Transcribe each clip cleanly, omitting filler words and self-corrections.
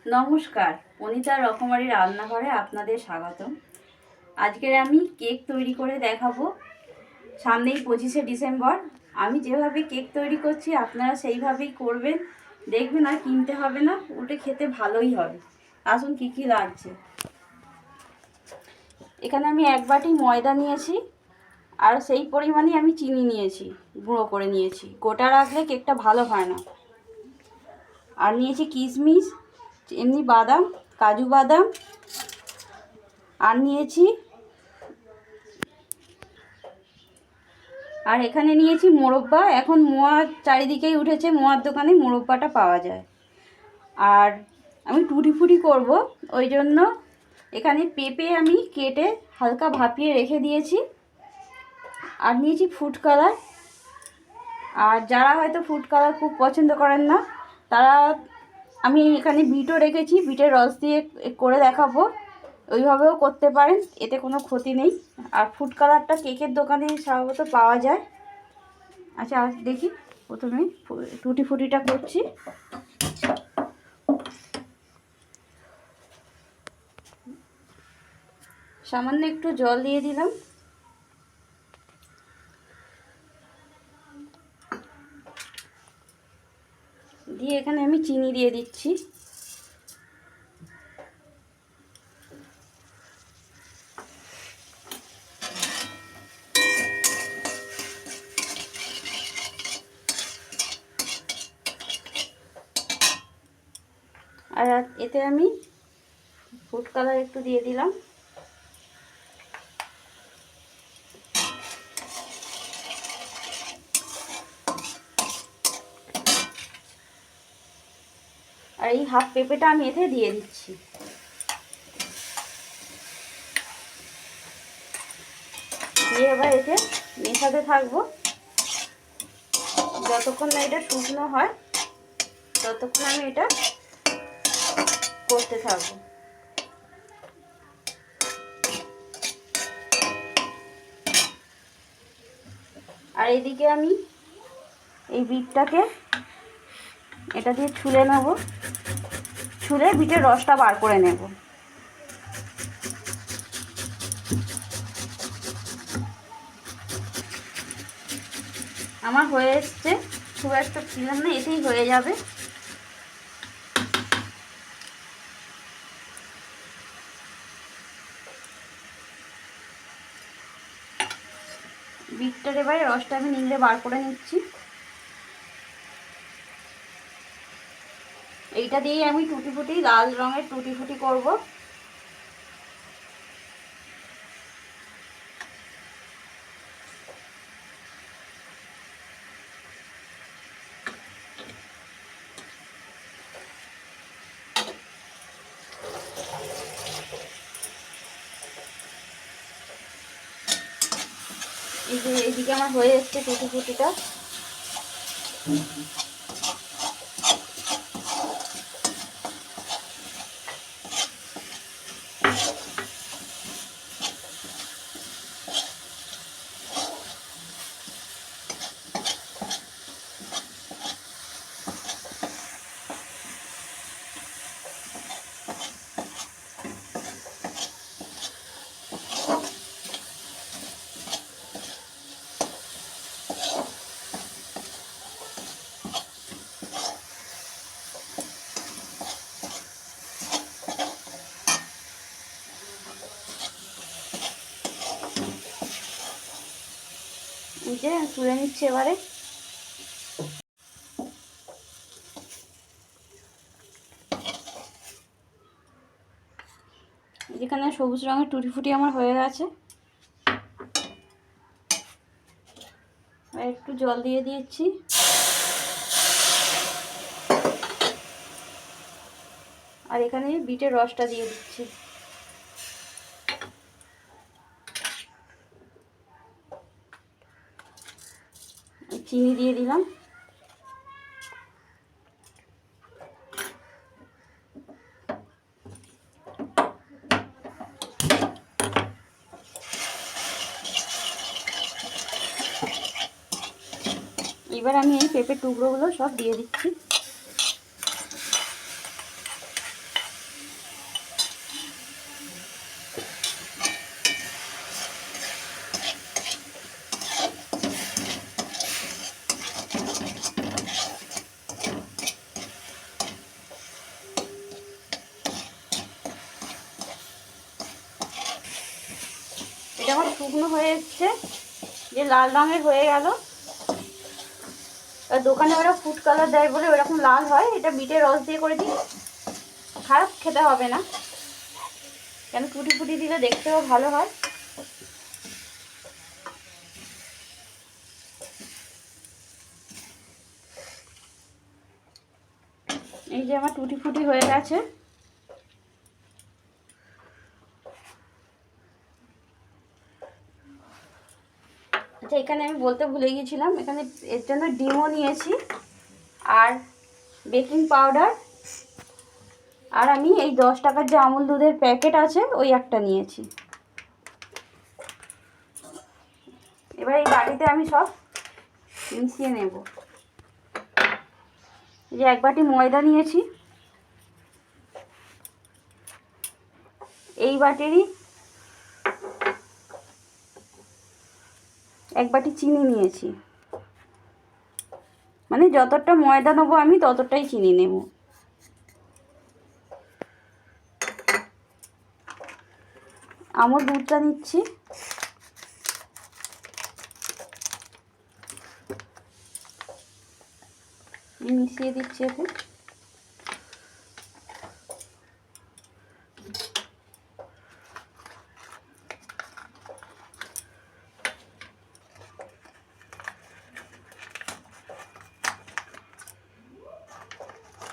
নমস্কার, অনিতার রকমারি রান্নাঘরে আপনাদের স্বাগতম। আজকের আমি কেক তৈরি করে দেখাবো। সামনেই 25শে ডিসেম্বর। আমি যেভাবে কেক তৈরি করছি আপনারা সেইভাবেই করবেন, দেখবেন আর কিনতে হবে না, উল্টে খেতে ভালোই হবে। আসুন কি কি লাগছে। এখানে আমি 1 বাটি ময়দা নিয়েছি, আর সেই পরিমাণে আমি চিনি নিয়েছি, গুঁড়ো করে নিয়েছি। গোটা রাখলে কেকটা ভালো হয় না। আর নিয়েছি কিশমিশ, এমনি বাদাম, কাজু বাদাম, আর নিয়েছি আর এখানে নিয়েছি মোরব্বা। এখন মোয়ার চারিদিকেই উঠেছে, মোয়ার দোকানে মোরব্বাটা পাওয়া যায়। আর আমি টুটি ফুটি করব, ওই জন্য এখানে পেঁপে আমি কেটে হালকা ভাপিয়ে রেখে দিয়েছি। আর নিয়েছি ফুড কালার। আর যারা হয়তো ফুড কালার খুব পছন্দ করেন না, তারা আমি এখানে বিটও রেখেছি, বিটের রস দিয়ে করে দেখাবো। ওইভাবেও করতে পারেন, এতে কোনো ক্ষতি নেই। আর ফুড কালারটা কেকের দোকানে সাধারণত পাওয়া যায়। আচ্ছা দেখি, প্রথমে টুটি ফুটিটা করছি। সামান্য একটু জল দিয়ে দিলাম। দিয়ে এখানে আমি চিনি দিয়ে দিচ্ছি। আর এতে আমি ফুড কালার একটু দিয়ে দিলাম। আর এই হাফ পেঁপেটা আমি এতে দিয়ে দিচ্ছি। দিয়ে এবার এতে মেশাতে থাকবো যতক্ষণ না এটা শুকনো হয়, ততক্ষণ আমি এটা করতে থাকবো। আর এদিকে আমি এই বিটটাকে এটা দিয়ে ছুলে নেব, ছুলে বিটের রসটা বার করে নেব। আমার হয়ে এসছে, খুব একটা ছিলাম না, এতেই হয়ে যাবে। বিটটার এবারে রসটা আমি নিংড়ে বার করে নিচ্ছি। এইটা দিয়েই আমি টুটি ফুটি, লাল রঙের টুটি ফুটি করবো। এই যে এইদিকে আমার হয়ে এসছে টুটি ফুটিটা। এই যে তুলে নিচ্ছি এবারে। যেখানে সবুজ রঙের টুটি ফুটি আমার হয়ে গেছে, একটু জল দিয়ে দিয়েছি। আর এখানে বিটের রসটা দিয়ে দিচ্ছি। চিনি দিয়ে দিলাম। এবার আমি এই পেঁপের টুকরোগুলো সব দিয়ে দিচ্ছি। এটা আমার শুকনো হয়ে এসছে, যে লাল রঙের হয়ে গেল। আর দোকানে ওরা ফুড কালার দেয় বলে ওরকম লাল হয়, এটা বিটের রস দিয়ে করে দিই, খারাপ খেতে হবে না, কেন ফুটি ফুটি দিলে দেখতেও ভালো হয়। এই যে আমার টুটি ফুটি হয়ে গেছে। আচ্ছা, এখানে আমি বলতে ভুলে গিয়েছিলাম, এখানে এর জন্য ডিমও নিয়েছি আর বেকিং পাউডার, আর আমি এই 10 টাকার যে আমুল দুধের প্যাকেট আছে ওই একটা নিয়েছি। এবার এই বাটিতে আমি সব মিশিয়ে নেব। এই যে 1 বাটি ময়দা নিয়েছি, এই বাটিরই 1 বাটি চিনি নিয়েছি, মানে যতটা ময়দা নেবো আমি ততটাই চিনি নেব। আমুল দুধটা নিচ্ছি, মিশিয়ে দিচ্ছি এতে।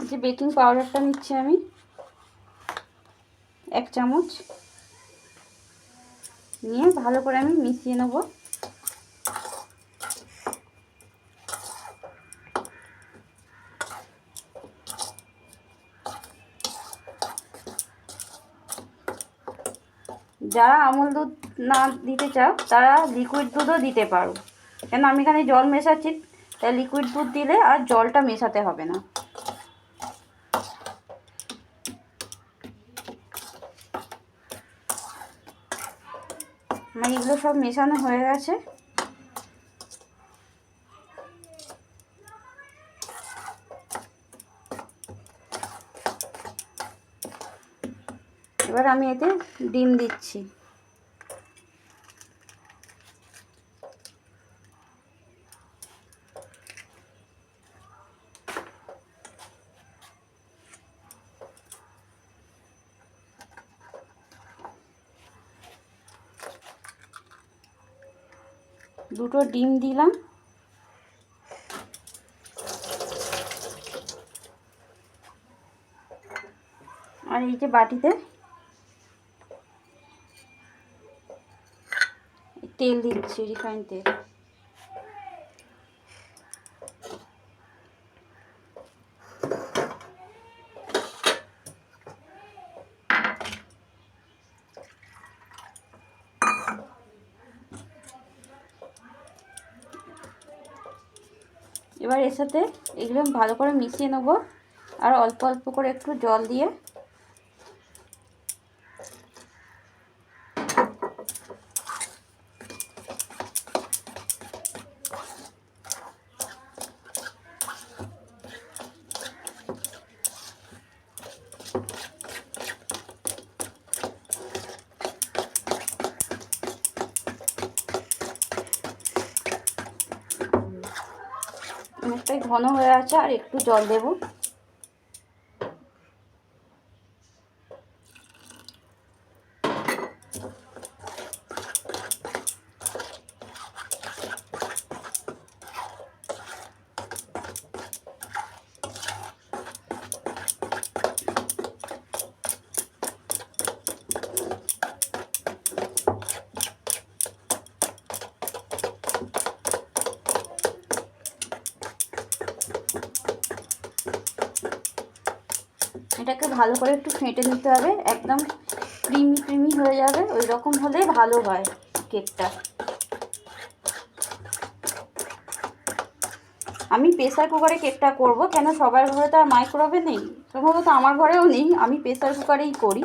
যে বেকিং পাউডারটা নিচ্ছি আমি 1 চামচ, নিয়ে ভালো করে আমি মিশিয়ে নেব। যারা আমুল দুধ না দিতে চাও তারা লিকুইড দুধও দিতে পারো, কেন আমি এখানে জল মেশাচ্ছি, তাই লিকুইড দুধ দিলে আর জলটা মেশাতে হবে না। আমার এগুলো সব মেশানো হয়ে গেছে। এবার আমি এতে ডিম দিচ্ছি। দুটো ডিম দিলাম, আর এই যে বাটিতে তেল দিচ্ছি, রিফাইন তেল। এবার এর সাথে এগুলো ভালো করে মিশিয়ে নেব, আর অল্প অল্প করে একটু জল দিয়ে। অনেকটাই ঘন হয়ে আছে, আর একটু জল দেব। এটাকে ভালো করে একটু ফেটে নিতে হবে, একদম ক্রিমি ক্রিমি হয়ে যাবে, ওই রকম হলে ভালো হয় কেকটা। আমি প্রেসার কুকারে কেকটা করব, কেন সবার ঘরে তো আর মাইক্রোওভেন নেই, সম্ভবত আমার ঘরেও নেই, আমি প্রেসার কুকারেই করি।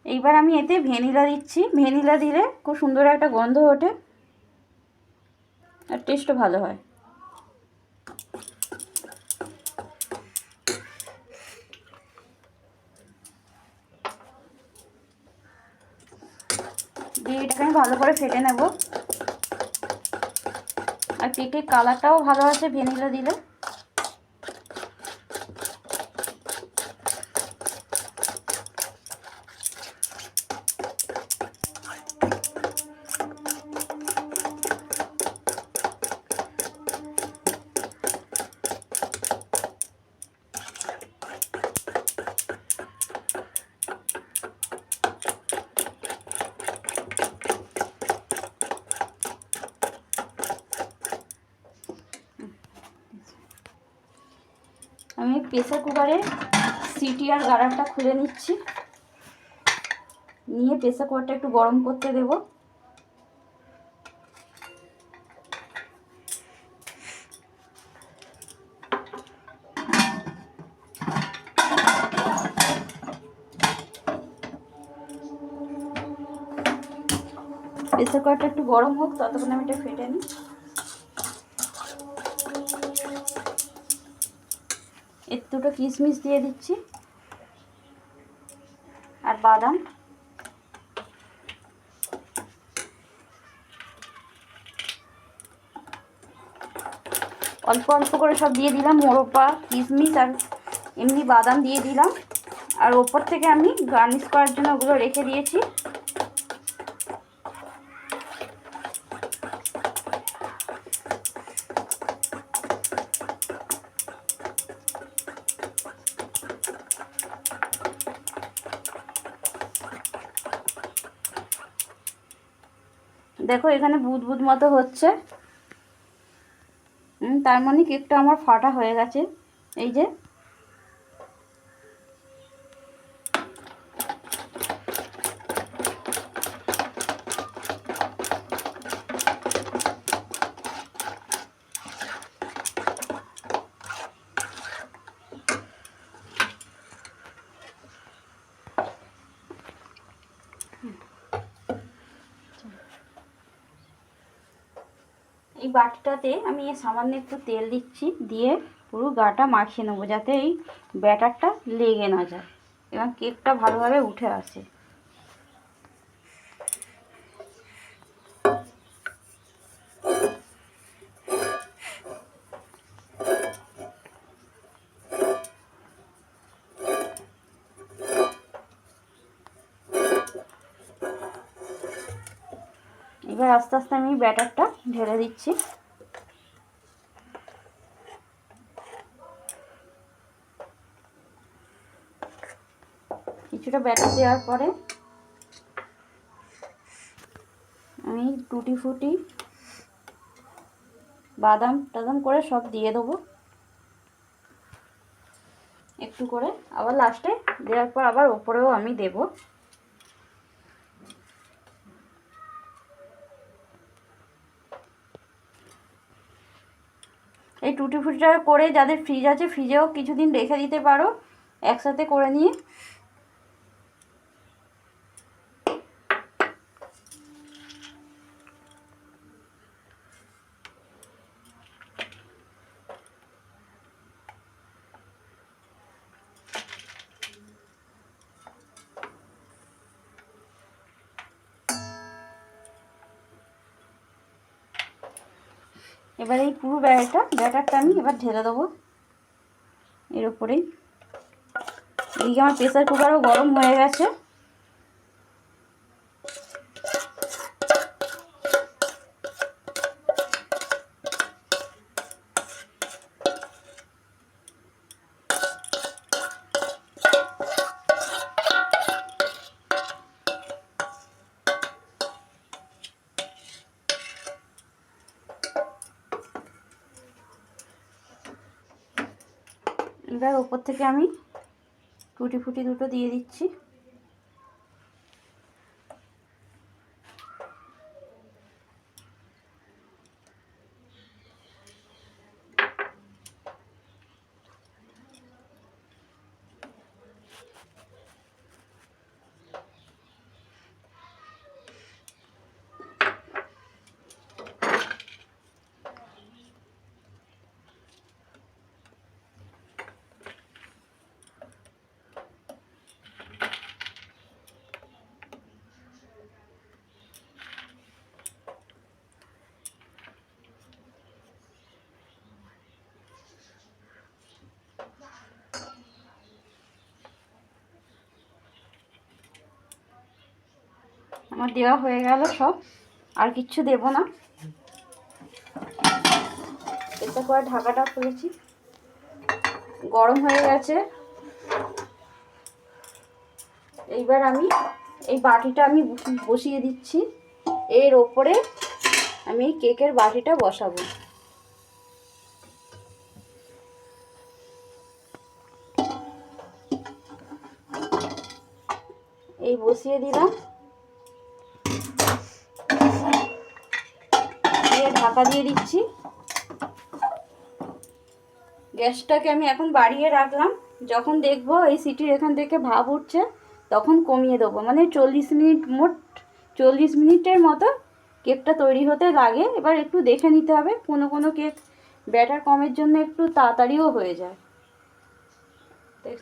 এইবার আমি এতে ভ্যানিলা দিচ্ছি, ভ্যানিলা দিলে খুব সুন্দর একটা গন্ধ ওঠে আর টেস্টও ভালো হয়। ভালো করে ফেটে নেব। আর কেকের কালারটাও ভালো আছে ভ্যানিলা দিলে। আমি প্রেসার কুকারে সিটি আর গার্ডারটা খুলে নিচ্ছি, নিয়ে প্রেসার কুকারটা একটু গরম করতে দেব। প্রেসার কুকারটা একটু গরম হোক, ততক্ষণ আমি এটা ফেটে নিই। এর দুটো কিশমিশ দিয়ে দিচ্ছি আর বাদাম। অল্প অল্প করে সব দিয়ে দিলাম, মোরব্বা, কিশমিশ আর এমনি বাদাম দিয়ে দিলাম। আর ওপর থেকে আমি গার্নিশ করার জন্য ওগুলো রেখে দিয়েছি। দেখো এখানে বুদবুদ মতো হচ্ছে, তার মানে কেকটা আমার ফাটা হয়ে গেছে। এই যে এই বাটিটাতে আমি সামান্য একটু তেল দিচ্ছি, দিয়ে পুরো গাটা মাখিয়ে নেবো যাতে এই ব্যাটারটা লেগে না যায় এবং কেকটা ভালোভাবে উঠে আসে। এবার আস্তে আস্তে আমি ব্যাটারটা ঢেলে দিচ্ছি। কিছুটা ব্যাটার দেওয়ার পরে আমি টুটি ফুটি বাদাম টাদাম করে সব দিয়ে দেবো একটু করে, আবার লাস্টে দেওয়ার পর আবার ওপরেও আমি দেব। এই টুটি ফুটিটা করে যাদের ফ্রিজ আছে ফ্রিজেও কিছুদিন রেখে দিতে পারো একসাথে করে নিয়ে। এবার এই পুরো ব্যাটারটা আমি এবার ঢেলে দেবো এর উপরেই। এদিকে আমার প্রেসার কুকারও গরম হয়ে গেছে। এবার ওপর থেকে আমি টুটি ফুটি দুটো দিয়ে দিচ্ছি। আমার দেওয়া হয়ে গেল সব, আর কিচ্ছু দেব না। এটা করে ঢাকাটা খুলেছি, গরম হয়ে গেছে। এইবার আমি এই বাটিটা আমি বসিয়ে দিচ্ছি, এর ওপরে আমি কেকের বাটিটা বসাবো। এই বসিয়ে দিলাম, দিয়ে ঢাকা দিয়ে দিচ্ছি। গ্যাসটাকে আমি এখন বাড়িয়ে রাখলাম, যখন দেখবো এই সিটির এখান থেকে ভাপ উঠছে তখন কমিয়ে দেবো। মানে 40 মিনিট, মোট 40 মিনিটের মতো কেকটা তৈরি হতে লাগে। এবার একটু দেখে নিতে হবে, কোনো কোনো কেক ব্যাটার কমের জন্য একটু তাড়াতাড়িও হয়ে যায়।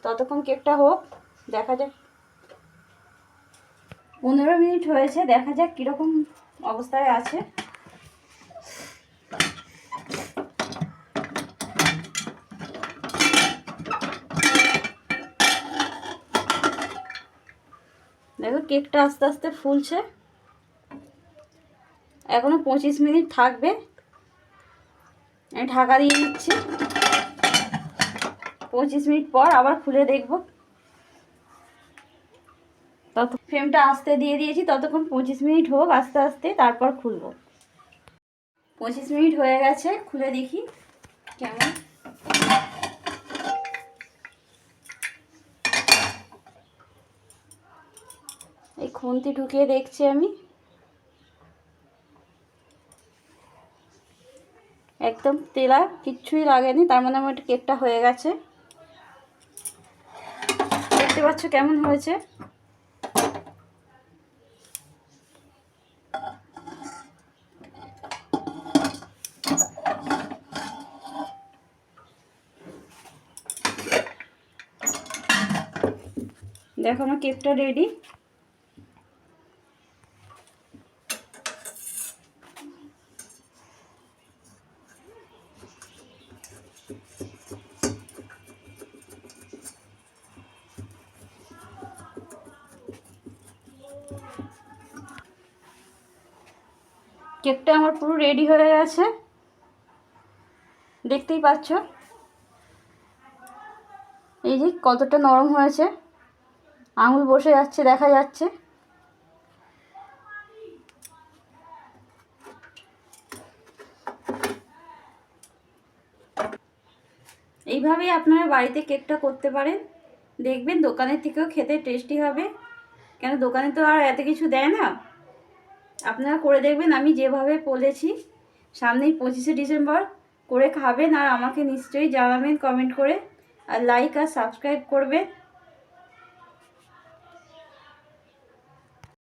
ততক্ষণ কেকটা হোক, দেখা যাক। 15 মিনিট হয়েছে, দেখা যাক কীরকম অবস্থায় আছে। দেখো কেকটা আস্তে আস্তে ফুলছে, এখনো 25 মিনিট থাকবে। আমি ঢাকা দিয়ে দিচ্ছি, 25 মিনিট পর আবার খুলে দেখব। তত ফ্লেমটা আস্তে দিয়ে দিয়েছি, ততক্ষণ 25 মিনিট হোক আস্তে আস্তে, তারপর খুলবো। 25 মিনিট হয়ে গেছে, খুলে দেখি কেমন। এই খুন্তি ঢুকিয়ে দেখছি আমি, একদম তেলা, কিচ্ছুই লাগেনি। তার মানে আমার কেকটা হয়ে গেছে। দেখতে পাচ্ছ কেমন হয়েছে। দেখো আমার কেকটা রেডি। কেকটা আমার পুরো রেডি হয়ে গেছে, দেখতেই পাচ্ছ। এই যে কতটা নরম হয়েছে, আঙুল বসে যাচ্ছে, দেখা যাচ্ছে। এইভাবেই আপনারা বাড়িতে কেকটা করতে পারেন, দেখবেন দোকানের থেকেও খেতে টেস্টি হবে। কেন দোকানে তো আর এত কিছু দেয় না। আপনারা করে দেখবেন, আমি যেভাবে বলেছি। সামনেই 25শে ডিসেম্বর, করে খাবেন আর আমাকে নিশ্চয়ই জানাবেন কমেন্ট করে। আর লাইক আর সাবস্ক্রাইব করবেন।